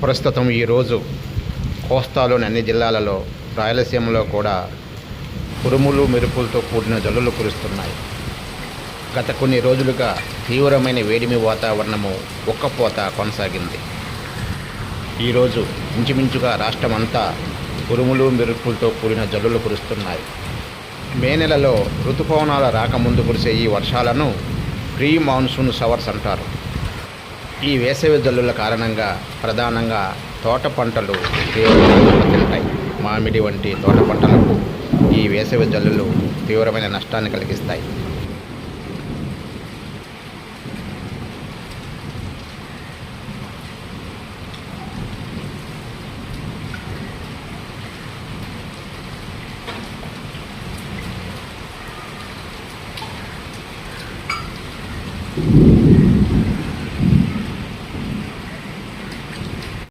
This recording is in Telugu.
ప్రస్తుతం ఈరోజు కోస్తాలోని అన్ని జిల్లాలలో, రాయలసీమలో కూడా ఉరుములు మెరుపులతో కూడిన జల్లులు కురుస్తున్నాయి. గత కొన్ని రోజులుగా తీవ్రమైన వేడిమి వాతావరణము ఉక్కపోత కొనసాగింది. ఈరోజు ఇంచుమించుగా రాష్ట్రమంతా ఉరుములు మెరుపులతో కూడిన జల్లులు కురుస్తున్నాయి. మే నెలలో ఋతుపవనాల రాకముందు కురిసే ఈ వర్షాలను ప్రీ మాన్సూన్ షవర్స్ అంటారు. ఈ వేసవి జల్లుల కారణంగా ప్రధానంగా తోట పంటలు తీవ్రంగా దెబ్బతింటాయి. మామిడి వంటి తోట పంటలకు ఈ వేసవి జల్లులు తీవ్రమైన నష్టాన్ని కలిగిస్తాయి.